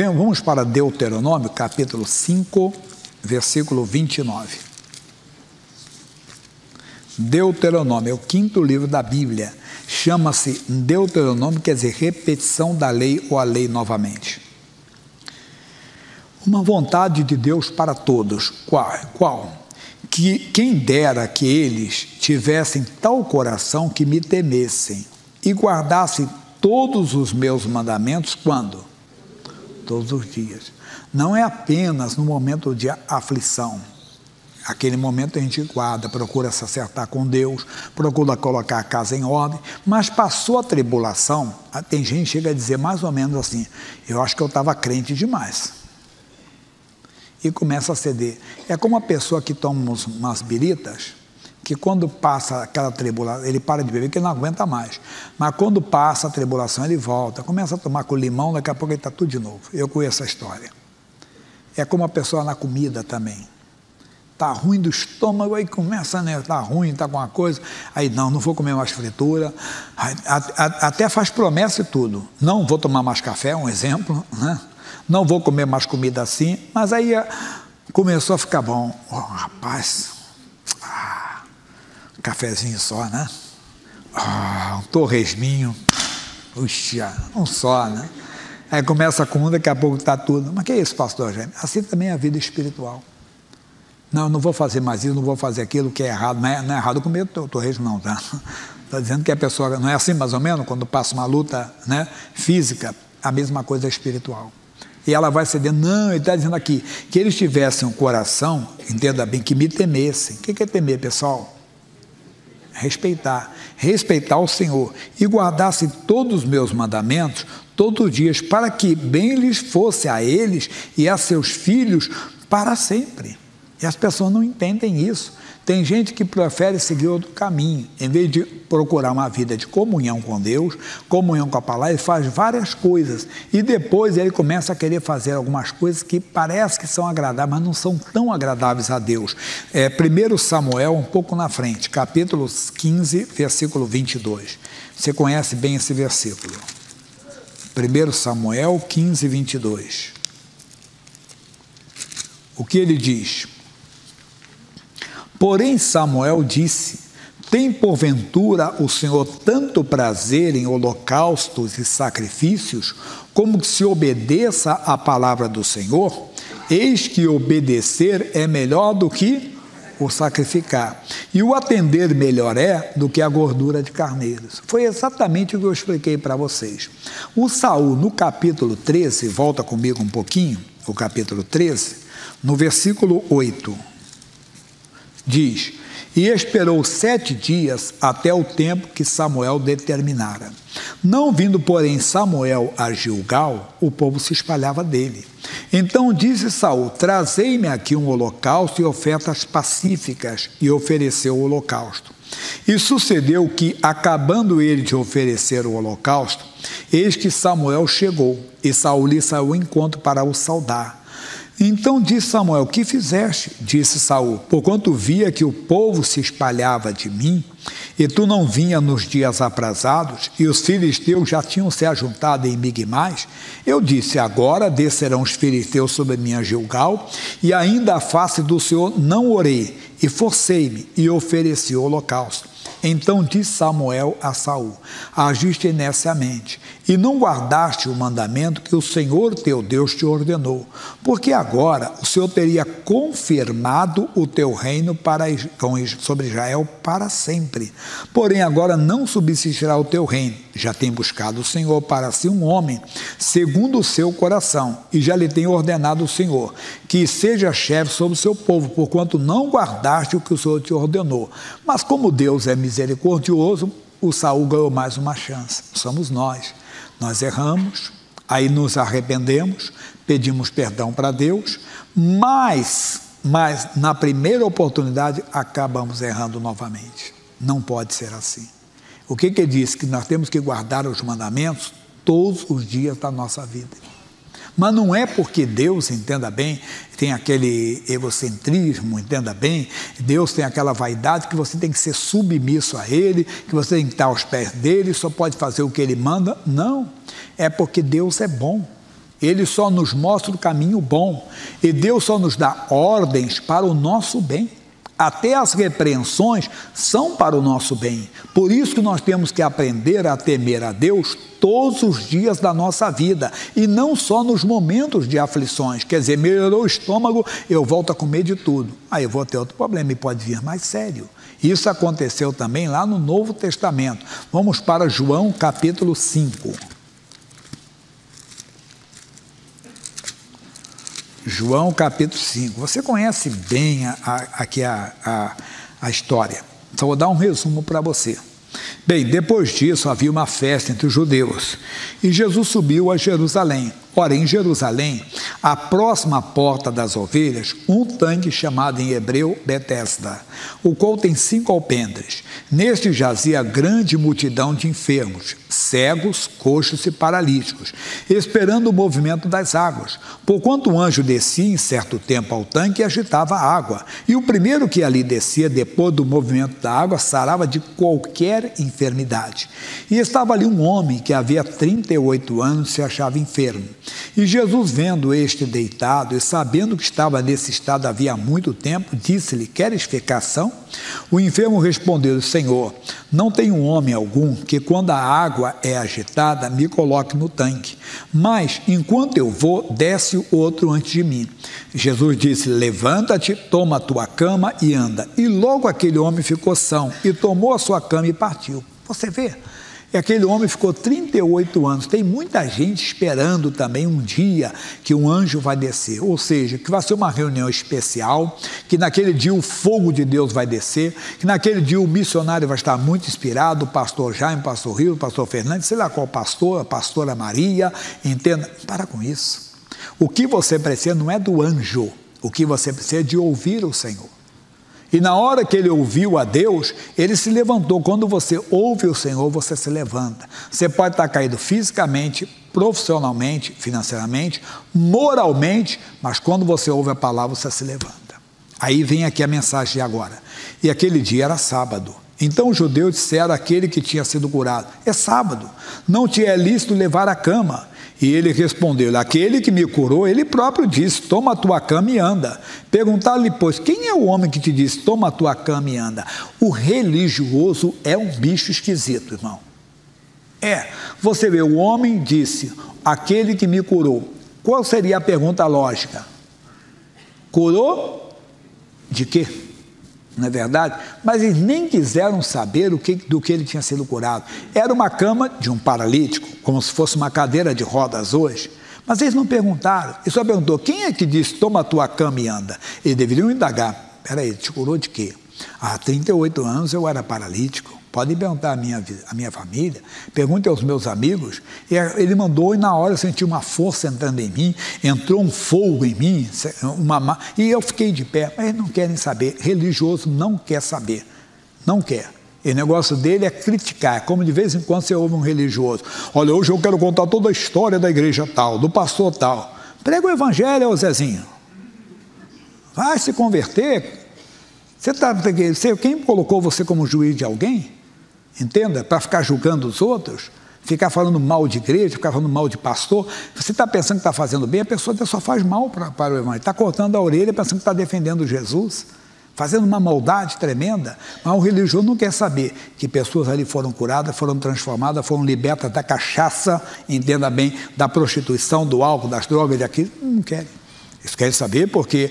Bem, vamos para Deuteronômio, capítulo 5, versículo 29. Deuteronômio é o quinto livro da Bíblia. Chama-se Deuteronômio, quer dizer, repetição da lei ou a lei novamente. Uma vontade de Deus para todos. Qual? Que quem dera que eles tivessem tal coração que me temessem e guardassem todos os meus mandamentos, quando? Todos os dias. Não é apenas no momento de aflição. Aquele momento a gente guarda, procura se acertar com Deus, procura colocar a casa em ordem, mas passou a tribulação, tem gente que chega a dizer mais ou menos assim, eu acho que eu estava crente demais. E começa a ceder. É como a pessoa que toma umas biritas, que quando passa aquela tribulação, ele para de beber porque ele não aguenta mais. Mas quando passa a tribulação, ele volta, começa a tomar com limão, daqui a pouco ele está tudo de novo. Eu conheço essa história. É como a pessoa na comida também. Está ruim do estômago, aí começa, né? Está ruim, está com uma coisa, aí não vou comer mais fritura, até faz promessa e tudo. Não vou tomar mais café, um exemplo, né? Não vou comer mais comida assim, mas aí começou a ficar bom. Oh, rapaz, cafezinho só, né? Um torresminho, puxa, um só, né? Aí começa com um, daqui a pouco está tudo. Mas que é isso, pastor Jaime? Assim também é a vida espiritual. Não vou fazer mais isso, não vou fazer aquilo que é errado. Não é errado comer torresmo, não, tá? Está dizendo que a pessoa, não é assim mais ou menos, quando passa uma luta, né, física, a mesma coisa é espiritual. E ela vai ceder, não, ele está dizendo aqui, que eles tivessem um coração, entenda bem, que me temessem. O que é temer, pessoal? Respeitar o Senhor e guardassem todos os meus mandamentos todos os dias, para que bem lhes fosse a eles e a seus filhos para sempre. E as pessoas não entendem isso. Tem gente que prefere seguir outro caminho, em vez de procurar uma vida de comunhão com Deus, comunhão com a palavra, ele faz várias coisas, e depois ele começa a querer fazer algumas coisas que parece que são agradáveis, mas não são tão agradáveis a Deus. 1 Samuel, um pouco na frente, capítulo 15, versículo 22. Você conhece bem esse versículo. 1 Samuel 15, 22. O que ele diz? Porém Samuel disse, tem porventura o Senhor tanto prazer em holocaustos e sacrifícios, como que se obedeça à palavra do Senhor? Eis que obedecer é melhor do que o sacrificar, e o atender melhor é do que a gordura de carneiros. Foi exatamente o que eu expliquei para vocês. O Saul, no capítulo 13, volta comigo um pouquinho, o capítulo 13, no versículo 8, diz, e esperou 7 dias até o tempo que Samuel determinara. Não vindo, porém, Samuel a Gilgal, o povo se espalhava dele. Então disse Saul, trazei-me aqui um holocausto e ofertas pacíficas, e ofereceu o holocausto. E sucedeu que, acabando ele de oferecer o holocausto, eis que Samuel chegou, e Saul lhe saiu ao encontro para o saudar. Então disse Samuel, que fizeste? Disse Saul, porquanto via que o povo se espalhava de mim, e tu não vinha nos dias aprazados, e os filisteus já tinham se ajuntado em Migmais, eu disse, agora descerão os filisteus sobre minha Gilgal, e ainda a face do Senhor não orei, e forcei-me, e ofereci o holocausto. Então disse Samuel a Saul, agiste neciamente, e não guardaste o mandamento que o Senhor teu Deus te ordenou, porque agora o Senhor teria confirmado o teu reino sobre Israel para sempre. Porém agora não subsistirá o teu reino, já tem buscado o Senhor para si um homem, segundo o seu coração, e já lhe tem ordenado o Senhor, que seja chefe sobre o seu povo, porquanto não guardaste o que o Senhor te ordenou. Mas como Deus é misericordioso, o Saul ganhou mais uma chance. Somos nós erramos, aí nos arrependemos, pedimos perdão para Deus, mas na primeira oportunidade acabamos errando novamente. Não pode ser assim. O que ele diz? Que nós temos que guardar os mandamentos todos os dias da nossa vida. Mas não é porque Deus, entenda bem, tem aquele egocentrismo, entenda bem, Deus tem aquela vaidade que você tem que ser submisso a Ele, que você tem que estar aos pés dEle, só pode fazer o que Ele manda. Não, é porque Deus é bom. Ele só nos mostra o caminho bom. E Deus só nos dá ordens para o nosso bem. Até as repreensões são para o nosso bem. Por isso que nós temos que aprender a temer a Deus todos os dias da nossa vida. E não só nos momentos de aflições. Quer dizer, melhorou o estômago, eu volto a comer de tudo. Aí eu vou ter outro problema e pode vir mais sério. Isso aconteceu também lá no Novo Testamento. Vamos para João capítulo 5. João capítulo 5. Você conhece bem aqui a história. Então vou dar um resumo para você. Bem, depois disso havia uma festa entre os judeus e Jesus subiu a Jerusalém. Ora, em Jerusalém, à próxima porta das ovelhas, um tanque chamado em hebreu Betesda, o qual tem 5 alpendres. Neste jazia grande multidão de enfermos, cegos, coxos e paralíticos, esperando o movimento das águas. Porquanto o anjo descia em certo tempo ao tanque e agitava a água, e o primeiro que ali descia, depois do movimento da água, sarava de qualquer enfermidade. E estava ali um homem que havia 38 anos se achava enfermo. E Jesus, vendo este deitado e sabendo que estava nesse estado havia muito tempo, disse-lhe: queres ficação? O enfermo respondeu: Senhor, não tenho homem algum que, quando a água é agitada, me coloque no tanque. Mas, enquanto eu vou, desce outro antes de mim. Jesus disse: levanta-te, toma a tua cama e anda. E logo aquele homem ficou são, e tomou a sua cama e partiu. Você vê? E aquele homem ficou 38 anos. Tem muita gente esperando também um dia que um anjo vai descer. Ou seja, que vai ser uma reunião especial, que naquele dia o fogo de Deus vai descer, que naquele dia o missionário vai estar muito inspirado, o pastor Jaime, o pastor Rio, o pastor Fernandes, sei lá qual pastor, a pastora Maria, entenda. Para com isso. O que você precisa não é do anjo, o que você precisa é de ouvir o Senhor. E na hora que ele ouviu a Deus, ele se levantou. Quando você ouve o Senhor, você se levanta. Você pode estar caído fisicamente, profissionalmente, financeiramente, moralmente, mas quando você ouve a palavra, você se levanta. Aí vem aqui a mensagem de agora. E aquele dia era sábado. Então os judeus disseram àquele que tinha sido curado: é sábado, não te é lícito levar a cama. E ele respondeu: aquele que me curou, ele próprio disse: toma a tua cama e anda. Perguntaram-lhe, pois, quem é o homem que te disse: toma a tua cama e anda? O religioso é um bicho esquisito, irmão. Você vê, o homem disse: aquele que me curou. Qual seria a pergunta lógica? Curou de quê? Não é verdade? Mas eles nem quiseram saber do que ele tinha sido curado. Era uma cama de um paralítico, como se fosse uma cadeira de rodas hoje. Mas eles não perguntaram. Ele só perguntou: quem é que disse: toma a tua cama e anda? Eles deveriam indagar: peraí, te curou de quê? Há 38 anos eu era paralítico. Podem perguntar a minha família, perguntem aos meus amigos. Ele mandou e na hora eu senti uma força entrando em mim, entrou um fogo em mim, e eu fiquei de pé. Mas eles não querem saber, religioso não quer saber, não quer. E o negócio dele é criticar, como de vez em quando você ouve um religioso: olha, hoje eu quero contar toda a história da igreja tal, do pastor tal. Prega o evangelho, ô Zezinho. Vai se converter. Quem colocou você como juiz de alguém? Entenda, para ficar julgando os outros, ficar falando mal de igreja, ficar falando mal de pastor. Você está pensando que está fazendo bem, a pessoa só faz mal para o evangelho. Está cortando a orelha pensando que está defendendo Jesus, fazendo uma maldade tremenda. Mas o religioso não quer saber que pessoas ali foram curadas, foram transformadas, foram libertas da cachaça, entenda bem, da prostituição, do álcool, das drogas, daquilo. Não querem. Eles querem saber porque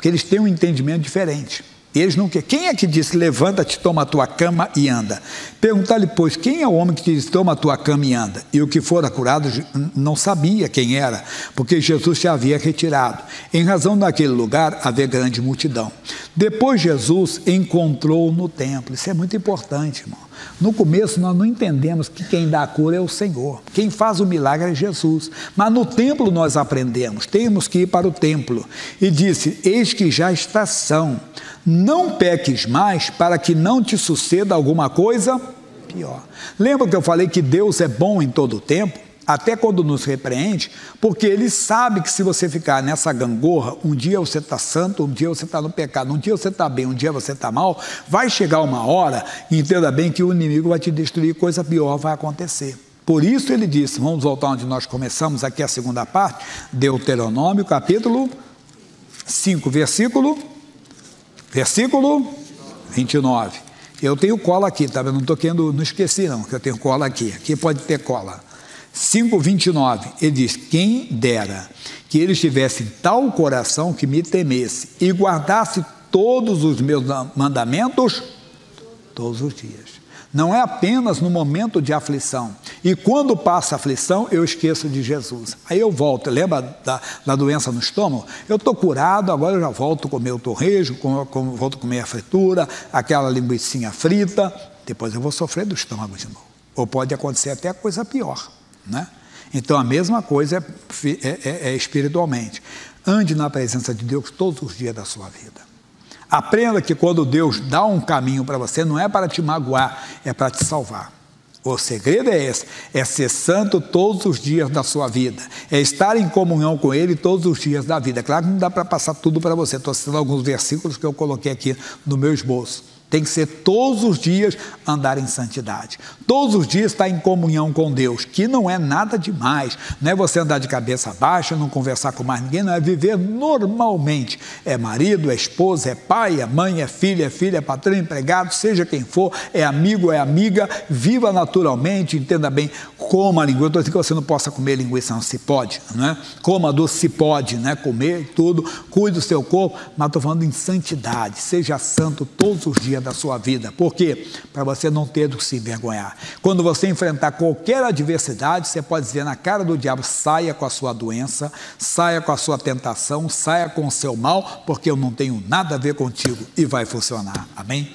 eles têm um entendimento diferente. Eles não querem. Quem é que disse: levanta-te, toma a tua cama e anda? Perguntar-lhe, pois, quem é o homem que te disse: toma a tua cama e anda? E o que fora curado não sabia quem era, porque Jesus se havia retirado. Em razão daquele lugar havia grande multidão. Depois Jesus encontrou no templo. Isso é muito importante, irmão. No começo nós não entendemos que quem dá a cura é o Senhor. Quem faz o milagre é Jesus. Mas no templo nós aprendemos, temos que ir para o templo. E disse: eis que já está são. Não peques mais, para que não te suceda alguma coisa pior. Lembra que eu falei que Deus é bom em todo o tempo? Até quando nos repreende, porque Ele sabe que se você ficar nessa gangorra, um dia você está santo, um dia você está no pecado, um dia você está bem, um dia você está mal, vai chegar uma hora, e entenda bem que o inimigo vai te destruir, coisa pior vai acontecer. Por isso ele disse, vamos voltar onde nós começamos, aqui a segunda parte, Deuteronômio, capítulo 5, versículo 29. Eu tenho cola aqui, tá? Eu não estou querendo, não esqueci não, que eu tenho cola aqui. Aqui pode ter cola. 5:29, ele diz, quem dera que eles tivessem tal coração que me temesse e guardasse todos os meus mandamentos todos os dias. Não é apenas no momento de aflição. E quando passa a aflição, eu esqueço de Jesus. Aí eu volto, lembra da doença no estômago? Eu estou curado, agora eu já volto a comer o torresmo, volto a comer a fritura, aquela linguicinha frita, depois eu vou sofrer do estômago de novo. Ou pode acontecer até coisa pior, né? Então a mesma coisa é espiritualmente. Ande na presença de Deus todos os dias da sua vida. Aprenda que quando Deus dá um caminho para você, não é para te magoar, é para te salvar. O segredo é esse, é ser santo todos os dias da sua vida, é estar em comunhão com Ele todos os dias da vida. Claro que não dá para passar tudo para você, estou citando alguns versículos que eu coloquei aqui no meu esboço. Tem que ser todos os dias andar em santidade. Todos os dias estar em comunhão com Deus, que não é nada demais. Não é você andar de cabeça baixa, não conversar com mais ninguém, não é viver normalmente. É marido, é esposa, é pai, é mãe, é filho, é patrão, é empregado, seja quem for, é amigo, é amiga, viva naturalmente, entenda bem, coma a linguiça. Estou dizendo que você não possa comer linguiça, não se pode, né? Coma doce, se pode, né? Comer tudo, cuide do seu corpo, mas estou falando em santidade, seja santo todos os dias da sua vida. Por quê? Para você não ter do que se envergonhar. Quando você enfrentar qualquer adversidade, você pode dizer na cara do diabo, saia com a sua doença, saia com a sua tentação, saia com o seu mal, porque eu não tenho nada a ver contigo, e vai funcionar. Amém?